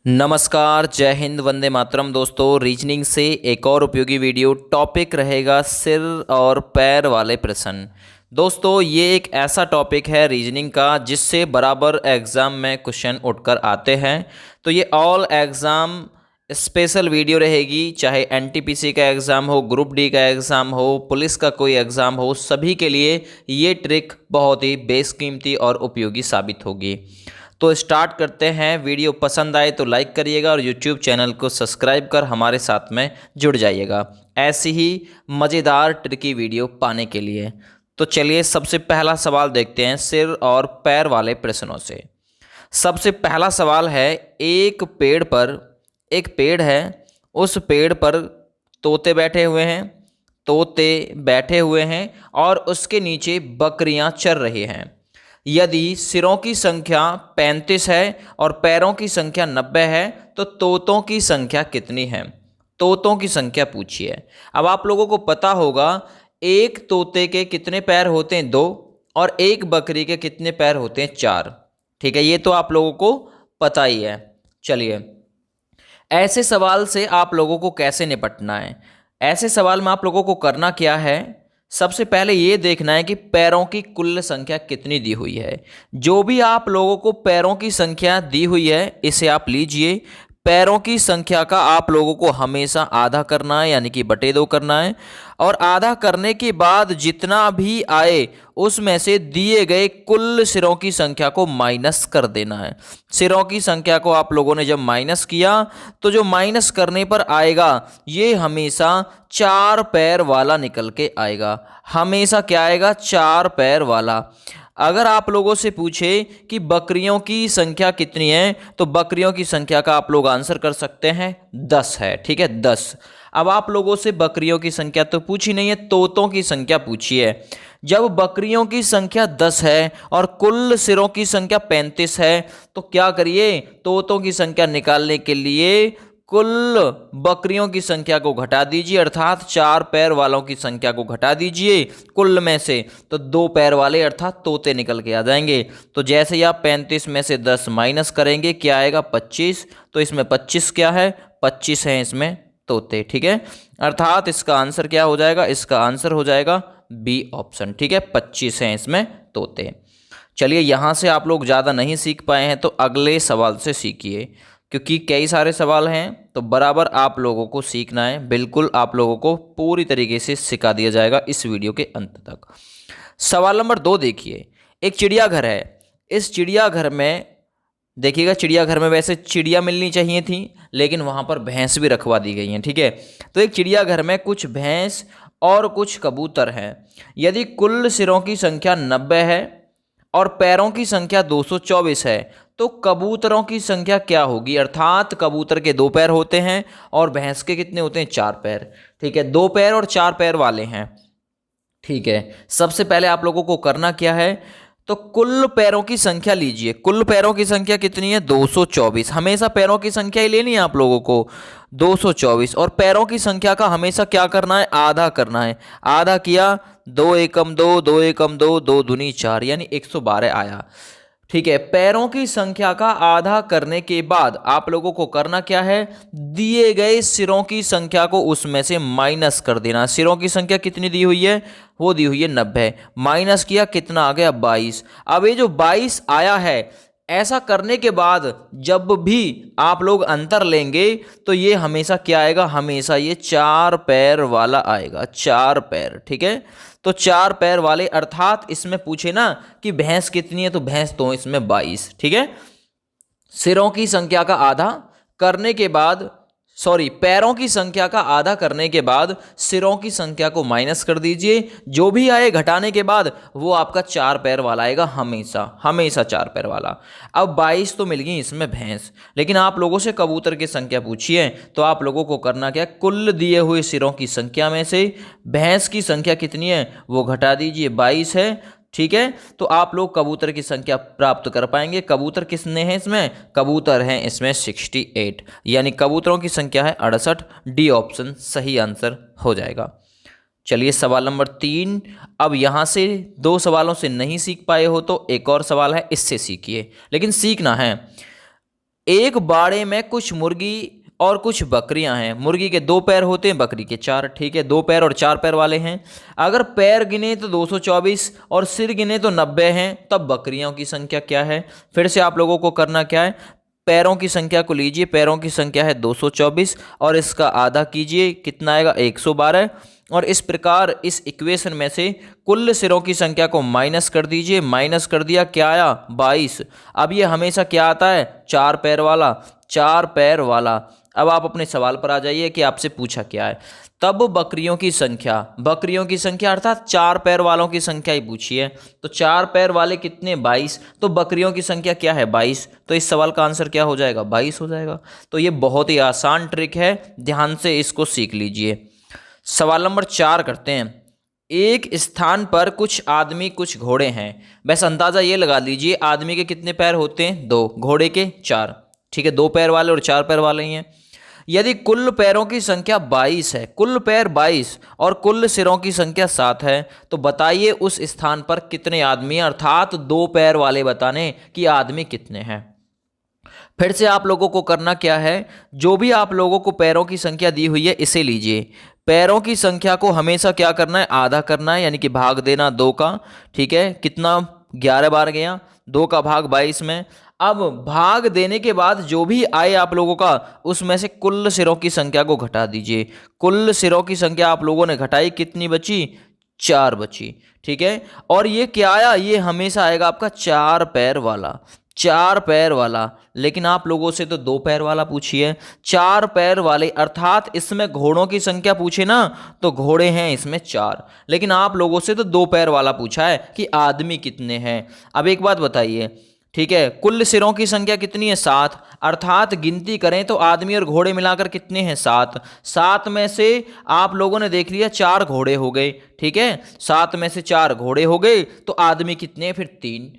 नमस्कार, जय हिंद, वंदे मातरम। दोस्तों, रीजनिंग से एक और उपयोगी वीडियो। टॉपिक रहेगा सिर और पैर वाले प्रश्न। दोस्तों, ये एक ऐसा टॉपिक है रीजनिंग का जिससे बराबर एग्ज़ाम में क्वेश्चन उठकर आते हैं। तो ये ऑल एग्ज़ाम स्पेशल वीडियो रहेगी, चाहे एनटीपीसी का एग्ज़ाम हो, ग्रुप डी का एग्ज़ाम हो, पुलिस का कोई एग्ज़ाम हो, सभी के लिए ये ट्रिक बहुत ही बेशकीमती और उपयोगी साबित होगी। तो स्टार्ट करते हैं। वीडियो पसंद आए तो लाइक करिएगा और यूट्यूब चैनल को सब्सक्राइब कर हमारे साथ में जुड़ जाइएगा ऐसी ही मज़ेदार ट्रिकी वीडियो पाने के लिए। तो चलिए सबसे पहला सवाल देखते हैं सिर और पैर वाले प्रश्नों से। सबसे पहला सवाल है, एक पेड़ है, उस पेड़ पर तोते बैठे हुए हैं और उसके नीचे बकरियां चर रही हैं। यदि सिरों की संख्या 35 है और पैरों की संख्या 90 है तो तोतों की संख्या कितनी है? तोतों की संख्या पूछिए। अब आप लोगों को पता होगा एक तोते के कितने पैर होते हैं? 2। और एक बकरी के कितने पैर होते हैं? 4। ठीक है, ये तो आप लोगों को पता ही है। चलिए, ऐसे सवाल से आप लोगों को कैसे निपटना है? ऐसे सवाल में आप लोगों को करना क्या है? सबसे पहले ये देखना है कि पैरों की कुल संख्या कितनी दी हुई है। जो भी आप लोगों को पैरों की संख्या दी हुई है इसे आप लीजिए। पैरों की संख्या का आप लोगों को हमेशा आधा करना है, यानी कि बटे 2 करना है। और आधा करने के बाद जितना भी आए उसमें से दिए गए कुल सिरों की संख्या को माइनस कर देना है। सिरों की संख्या को आप लोगों ने जब माइनस किया तो जो माइनस करने पर आएगा ये हमेशा 4 पैर वाला निकल के आएगा। हमेशा क्या आएगा? 4 पैर वाला। अगर आप लोगों से पूछे कि बकरियों की संख्या कितनी है तो बकरियों की संख्या का आप लोग आंसर कर सकते हैं 10 है। ठीक है, 10। अब आप लोगों से बकरियों की संख्या तो पूछी नहीं है, तोतों की संख्या पूछी है। जब बकरियों की संख्या 10 है और कुल सिरों की संख्या 35 है तो क्या करिए? तोतों की संख्या निकालने के लिए कुल बकरियों की संख्या को घटा दीजिए, अर्थात 4 पैर वालों की संख्या को घटा दीजिए कुल में से, तो 2 पैर वाले अर्थात तोते निकल के आ जाएंगे। तो जैसे ही आप 35 में से 10 माइनस करेंगे क्या आएगा? 25। तो इसमें 25 क्या है? 25 है इसमें तोते। ठीक है, अर्थात इसका आंसर क्या हो जाएगा? इसका आंसर हो जाएगा बी ऑप्शन। ठीक है, 25 हैं इसमें तोते। चलिए, यहाँ से आप लोग ज़्यादा नहीं सीख पाए हैं तो अगले सवाल से सीखिए, क्योंकि कई सारे सवाल हैं तो बराबर आप लोगों को सीखना है। बिल्कुल आप लोगों को पूरी तरीके से सिखा दिया जाएगा इस वीडियो के अंत तक। सवाल नंबर 2 देखिए। एक चिड़ियाघर है। इस चिड़ियाघर में देखिएगा, चिड़ियाघर में वैसे चिड़िया मिलनी चाहिए थी लेकिन वहाँ पर भैंस भी रखवा दी गई हैं। ठीक है, तो एक चिड़ियाघर में कुछ भैंस और कुछ कबूतर हैं। यदि कुल सिरों की संख्या 90 है और पैरों की संख्या 224 है तो कबूतरों की संख्या क्या होगी? अर्थात कबूतर के 2 पैर होते हैं और भैंस के कितने होते हैं? 4 पैर। ठीक है, 2 पैर और 4 पैर वाले हैं। ठीक है, सबसे पहले आप लोगों को करना क्या है? तो कुल पैरों की संख्या लीजिए। कुल पैरों की संख्या कितनी है? 224। हमेशा पैरों की संख्या ही लेनी है आप लोगों को, 224। और पैरों की संख्या का हमेशा क्या करना है? आधा करना है। आधा किया, 2 एकम 2, 2 एकम 2, 2 दूनी 4, यानी 112 आया। ठीक है, पैरों की संख्या का आधा करने के बाद आप लोगों को करना क्या है? दिए गए सिरों की संख्या को उसमें से माइनस कर देना। सिरों की संख्या कितनी दी हुई है? वो दी हुई है 90। माइनस किया, कितना आ गया? 22। अब ये जो 22 आया है, ऐसा करने के बाद जब भी आप लोग अंतर लेंगे तो ये हमेशा क्या आएगा? हमेशा ये 4 पैर वाला आएगा। 4 पैर। ठीक है, तो 4 पैर वाले, अर्थात इसमें पूछे ना कि भैंस कितनी है तो भैंस तो इसमें 22। ठीक है, सिरों की संख्या का आधा करने के बाद, पैरों की संख्या का आधा करने के बाद सिरों की संख्या को माइनस कर दीजिए। जो भी आए घटाने के बाद वो आपका 4 पैर वाला आएगा, हमेशा हमेशा 4 पैर वाला। अब 22 तो मिल गई इसमें भैंस, लेकिन आप लोगों से कबूतर की संख्या पूछी है तो आप लोगों को करना क्या? कुल दिए हुए सिरों की संख्या में से भैंस की संख्या कितनी है वो घटा दीजिए, 22 है। ठीक है, तो आप लोग कबूतर की संख्या प्राप्त कर पाएंगे। कबूतर किसने हैं इसमें? कबूतर हैं इसमें 68, यानी कबूतरों की संख्या है 68। डी ऑप्शन सही आंसर हो जाएगा। चलिए, सवाल नंबर 3। अब यहाँ से 2 सवालों से नहीं सीख पाए हो तो एक और सवाल है, इससे सीखिए, लेकिन सीखना है। एक बाड़े में कुछ मुर्गी और कुछ बकरियां हैं। मुर्गी के 2 पैर होते हैं, बकरी के 4। ठीक है, 2 पैर और 4 पैर वाले हैं। अगर पैर गिने तो 224 और सिर गिने तो 90 हैं, तब बकरियों की संख्या क्या है? फिर से आप लोगों को करना क्या है, पैरों की संख्या को लीजिए, पैरों की संख्या है 224 और इसका आधा कीजिए, कितना आएगा? 112। और इस प्रकार इस इक्वेशन में से कुल सिरों की संख्या को माइनस कर दीजिए। माइनस कर दिया, क्या आया? 22। अब ये हमेशा क्या आता है? 4 पैर वाला, 4 पैर वाला। अब आप अपने सवाल पर आ जाइए कि आपसे पूछा क्या है। तब बकरियों की संख्या अर्थात 4 पैर वालों की संख्या ही पूछी है। तो 4 पैर वाले कितने? 22। तो बकरियों की संख्या क्या है? 22। तो इस सवाल का आंसर क्या हो जाएगा? 22 हो जाएगा। तो ये बहुत ही आसान ट्रिक है, ध्यान से इसको सीख लीजिए। सवाल नंबर 4 करते हैं। एक स्थान पर कुछ आदमी कुछ घोड़े हैं। बस अंदाजा ये लगा लीजिए, आदमी के कितने पैर होते हैं? 2, घोड़े के 4। ठीक है, 2 पैर वाले और 4 पैर वाले ही हैं। यदि कुल पैरों की संख्या 22 है, कुल पैर 22 और कुल सिरों की संख्या 7 है, तो बताइए उस स्थान पर कितने आदमी हैं, अर्थात 2 पैर वाले बताने कि आदमी कितने हैं। फिर से आप लोगों को करना क्या है, जो भी आप लोगों को पैरों की संख्या दी हुई है इसे लीजिए। पैरों की संख्या को हमेशा क्या करना है? आधा करना है, यानी कि भाग देना 2 का। ठीक है, कितना? 11 बार गया, 2 का भाग 22 में। अब भाग देने के बाद जो भी आए आप लोगों का, उसमें से कुल सिरों की संख्या को घटा दीजिए। कुल सिरों की संख्या आप लोगों ने घटाई, कितनी बची? 4 बची। ठीक है, और ये क्या आया? ये हमेशा आएगा आपका 4 पैर वाला, 4 पैर वाला। लेकिन आप लोगों से तो 2 पैर वाला पूछी है, 4 पैर वाले, अर्थात इसमें घोड़ों की संख्या पूछे ना, तो घोड़े हैं इसमें 4। लेकिन आप लोगों से तो 2 पैर वाला पूछा है कि आदमी कितने हैं। अब एक बात बताइए, ठीक है, कुल सिरों की संख्या कितनी है? 7। अर्थात गिनती करें तो आदमी और घोड़े मिलाकर कितने हैं? 7। 7 में से आप लोगों ने देख लिया 4 घोड़े हो गए। ठीक है, 7 में से 4 घोड़े हो गए, तो आदमी कितने? फिर 3।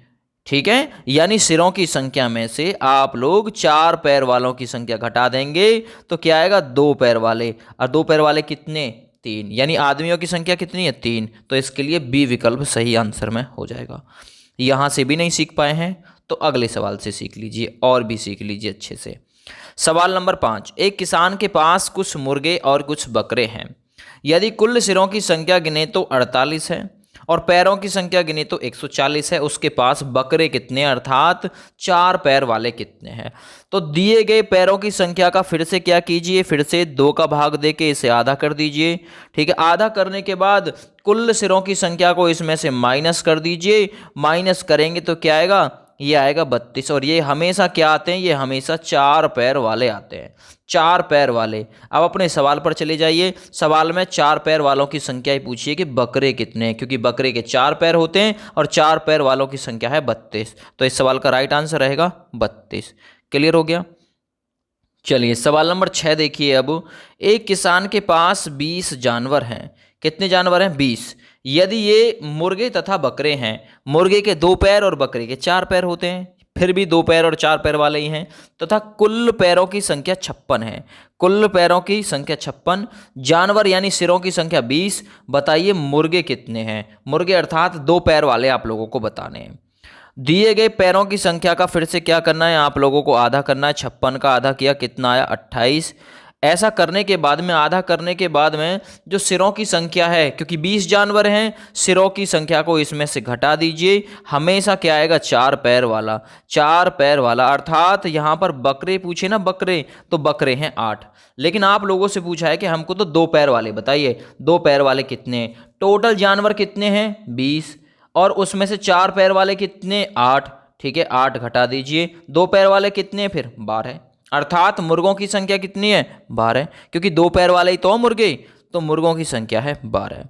ठीक है, यानी सिरों की संख्या में से आप लोग 4 पैर वालों की संख्या घटा देंगे, तो क्या आएगा? 2 पैर वाले। और 2 पैर वाले कितने? 3। यानी आदमियों की संख्या कितनी है? 3। तो इसके लिए बी विकल्प सही आंसर में हो जाएगा। यहां से भी नहीं सीख पाए हैं तो अगले सवाल से सीख लीजिए और भी सीख लीजिए अच्छे से। सवाल नंबर 5। एक किसान के पास कुछ मुर्गे और कुछ बकरे हैं। यदि कुल सिरों की संख्या गिने तो 48 है और पैरों की संख्या गिने तो 140 है, उसके पास बकरे कितने, अर्थात 4 पैर वाले कितने हैं? तो दिए गए पैरों की संख्या का फिर से क्या कीजिए, फिर से 2 का भाग देके इसे आधा कर दीजिए। ठीक है, आधा करने के बाद कुल सिरों की संख्या को इसमें से माइनस कर दीजिए। माइनस करेंगे तो क्या आएगा? ये आएगा 32। और ये हमेशा क्या आते हैं? ये हमेशा 4 पैर वाले आते हैं, 4 पैर वाले। अब अपने सवाल पर चले जाइए। सवाल में 4 पैर वालों की संख्या ही पूछिए कि बकरे कितने हैं, क्योंकि बकरे के 4 पैर होते हैं और 4 पैर वालों की संख्या है 32। तो इस सवाल का राइट आंसर रहेगा 32। क्लियर हो गया? चलिए सवाल नंबर 6 देखिए। अब एक किसान के पास 20 जानवर हैं। कितने जानवर हैं? 20। यदि ये मुर्गे तथा बकरे हैं, मुर्गे के 2 पैर और बकरे के 4 पैर होते हैं, फिर भी 2 पैर और 4 पैर वाले ही हैं, तथा कुल पैरों की संख्या 56 है। कुल पैरों की संख्या 56, जानवर यानी सिरों की संख्या 20। बताइए मुर्गे कितने हैं? मुर्गे अर्थात 2 पैर वाले आप लोगों को बताने हैं। दिए गए पैरों की संख्या का फिर से क्या करना है? आप लोगों को आधा करना है। 56 का आधा किया, कितना आया? 28। ऐसा करने के बाद में, आधा करने के बाद में जो सिरों की संख्या है, क्योंकि 20 जानवर हैं, सिरों की संख्या को इसमें से घटा दीजिए। हमेशा क्या आएगा? 4 पैर वाला, 4 पैर वाला। अर्थात यहाँ पर बकरे पूछे ना, बकरे, तो बकरे हैं 8। लेकिन आप लोगों से पूछा है कि हमको तो 2 पैर वाले बताइए, 2 पैर वाले कितने? टोटल जानवर कितने हैं? 20। और उसमें से 4 पैर वाले कितने? 8। ठीक है, 8 घटा दीजिए। 2 पैर वाले कितने? फिर 12। अर्थात मुर्गों की संख्या कितनी है? 12, क्योंकि 2 पैर वाले ही तो मुर्गे, तो मुर्गों की संख्या है 12।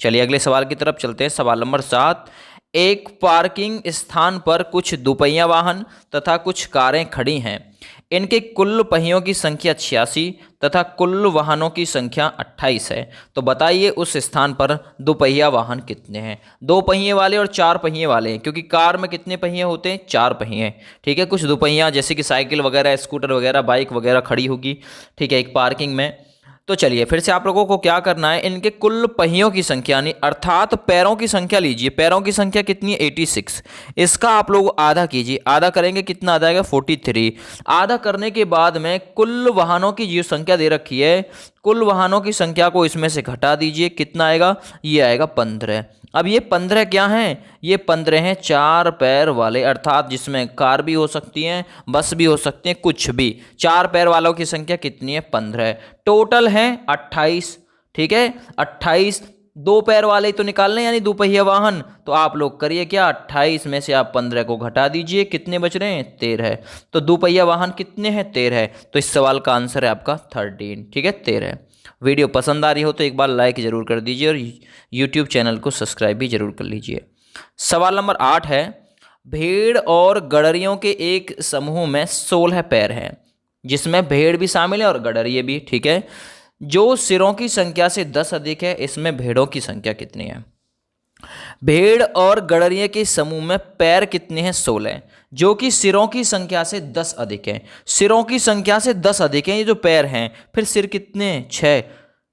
चलिए अगले सवाल की तरफ चलते हैं। सवाल नंबर 7। एक पार्किंग स्थान पर कुछ दुपहिया वाहन तथा कुछ कारें खड़ी हैं। इनके कुल पहियों की संख्या 86 तथा कुल वाहनों की संख्या 28 है। तो बताइए उस स्थान पर दुपहिया वाहन कितने हैं? 2 पहिए वाले और 4 पहिए वाले हैं, क्योंकि कार में कितने पहिए होते हैं? 4 पहिए। ठीक है, कुछ दुपहिया जैसे कि साइकिल वगैरह, स्कूटर वगैरह, बाइक वगैरह खड़ी होगी। ठीक है, एक पार्किंग में तो चलिए फिर से आप लोगों को क्या करना है, इनके कुल पहियों की संख्या यानी अर्थात पैरों की संख्या लीजिए। पैरों की संख्या कितनी है 86, इसका आप लोग आधा कीजिए। आधा करेंगे कितना आ जाएगा 43। आधा करने के बाद में कुल वाहनों की जो संख्या दे रखी है, कुल वाहनों की संख्या को इसमें से घटा दीजिए। कितना आएगा, ये आएगा 15। अब ये 15 क्या हैं, ये 15 हैं 4 पैर वाले, अर्थात जिसमें कार भी हो सकती हैं, बस भी हो सकती हैं, कुछ भी। 4 पैर वालों की संख्या कितनी है 15। टोटल हैं 28। ठीक है 28। 2 पैर वाले ही तो निकालने यानी दोपहिया वाहन, तो आप लोग करिए क्या, 28 में से आप 15 को घटा दीजिए, कितने बच रहे हैं 13। तो दोपहिया वाहन कितने हैं 13। तो इस सवाल का आंसर है आपका 13। ठीक है 13। वीडियो पसंद आ रही हो तो एक बार लाइक ज़रूर कर दीजिए और यूट्यूब चैनल को सब्सक्राइब भी ज़रूर कर लीजिए। सवाल नंबर 8 है, भेड़ और गडरियों के एक समूह में 16 पैर हैं, जिसमें भेड़ भी शामिल है और गडरिये भी। ठीक है, जो सिरों की संख्या से 10 अधिक है, इसमें भेड़ों की संख्या कितनी है। भेड़ और गडरिये के समूह में पैर कितने हैं 16, जो कि सिरों की संख्या से 10 अधिक है। सिरों की संख्या से 10 अधिक है ये जो पैर हैं, फिर सिर कितने हैं 6,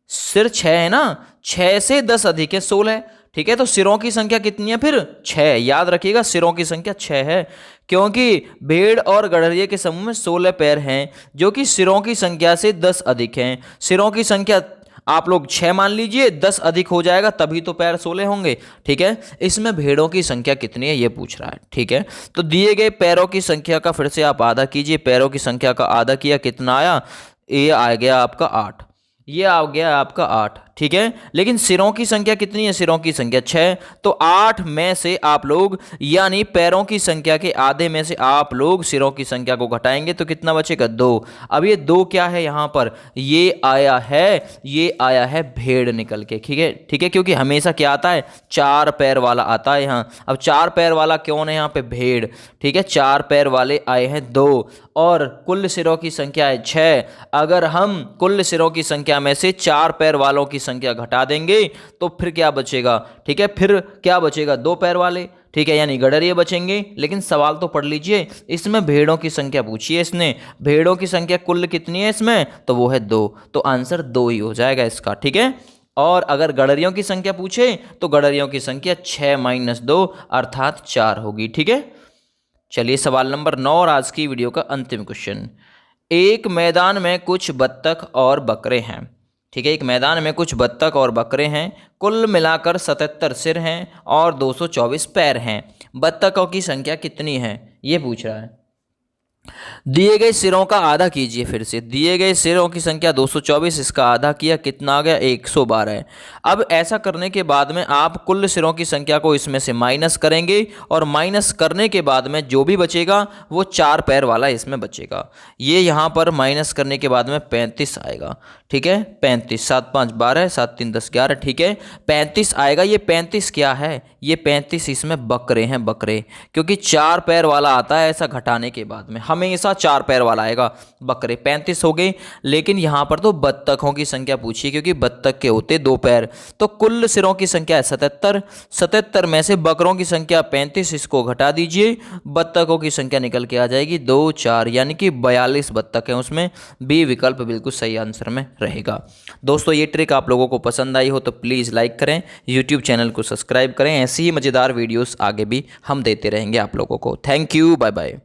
सिर 6 है ना, 6 से 10 अधिक है 16। ठीक है, तो सिरों की संख्या कितनी है फिर 6। याद रखिएगा सिरों की संख्या 6 है, क्योंकि भेड़ और गडरिये के समूह में 16 पैर हैं, जो कि सिरों की संख्या से 10 अधिक हैं। सिरों की संख्या आप लोग 6 मान लीजिए, 10 अधिक हो जाएगा तभी तो पैर 16 होंगे। ठीक है, इसमें भेड़ों की संख्या कितनी है ये पूछ रहा है। ठीक है, तो दिए गए पैरों की संख्या का फिर से आप आधा कीजिए। पैरों की संख्या का आधा किया, कितना आया, ये आ गया आपका 8। ये आ गया आपका 8। ठीक है, लेकिन सिरों की संख्या कितनी है, सिरों की संख्या 6। तो 8 में से आप लोग यानी पैरों की संख्या के आधे में से आप लोग सिरों की संख्या को घटाएंगे तो कितना बचेगा 2। अब ये 2 क्या है यहाँ पर, ये आया है भेड़ निकल के। ठीक है, क्योंकि हमेशा क्या आता है 4 पैर वाला आता है यहाँ। अब 4 पैर वाला कौन है यहाँ पे, भेड़। ठीक है, 4 पैर वाले आए हैं 2 और कुल सिरों की संख्या है 6। अगर हम कुल सिरों की संख्या में से 4 पैर वालों की संख्या घटा देंगे तो फिर क्या बचेगा। ठीक है, फिर क्या बचेगा 2 पैर वाले। ठीक है, यानी गडरिये बचेंगे। लेकिन सवाल तो पढ़ लीजिए, इसमें भेड़ों की संख्या पूछी है इसने, भेड़ों की संख्या कुल कितनी है इसमें, तो वो है 2। तो आंसर 2 ही हो जाएगा इसका। ठीक है, और अगर गडरियों की संख्या पूछे तो गडरियों की संख्या 6 - 2 अर्थात 4 होगी। ठीक है, चलिए सवाल नंबर 9 और आज की वीडियो का अंतिम क्वेश्चन। एक मैदान में कुछ बत्तख और बकरे हैं। ठीक है, एक मैदान में कुछ बत्तख और बकरे हैं, कुल मिलाकर 77 सिर हैं और 224 पैर हैं। बत्तखों की संख्या कितनी है ये पूछ रहा है। दिए गए सिरों का आधा कीजिए। फिर से दिए गए सिरों की संख्या 224, इसका आधा किया, कितना आ गया 112। अब ऐसा करने के बाद में आप कुल सिरों की संख्या को इसमें से माइनस करेंगे और माइनस करने के बाद में जो भी बचेगा वो 4 पैर वाला इसमें बचेगा। ये यहाँ पर माइनस करने के बाद में 35 आएगा। ठीक है, 35, 7 - 5 = 12, 7 - 3 = 10, 11। ठीक है, 35 आएगा। ये 35 क्या है, ये 35 इसमें बकरे हैं, बकरे, क्योंकि 4 पैर वाला आता है ऐसा घटाने के बाद में, हमेशा 4 पैर वाला आएगा। बकरे 35 हो गए। लेकिन यहाँ पर तो बत्तखों की संख्या पूछी है, क्योंकि बत्तख के होते 2 पैर। तो कुल सिरों की संख्या है 77। 77 में से बकरों की संख्या 35, इसको घटा दीजिए, बत्तखों की संख्या निकल के आ जाएगी 2, 4, यानी कि 42 बत्तख हैं उसमें। बी विकल्प बिल्कुल सही आंसर में रहेगा। दोस्तों ये ट्रिक आप लोगों को पसंद आई हो तो प्लीज़ लाइक करें, यूट्यूब चैनल को सब्सक्राइब करें। ऐसी ही मज़ेदार वीडियोस आगे भी हम देते रहेंगे आप लोगों को। Thank you, bye bye.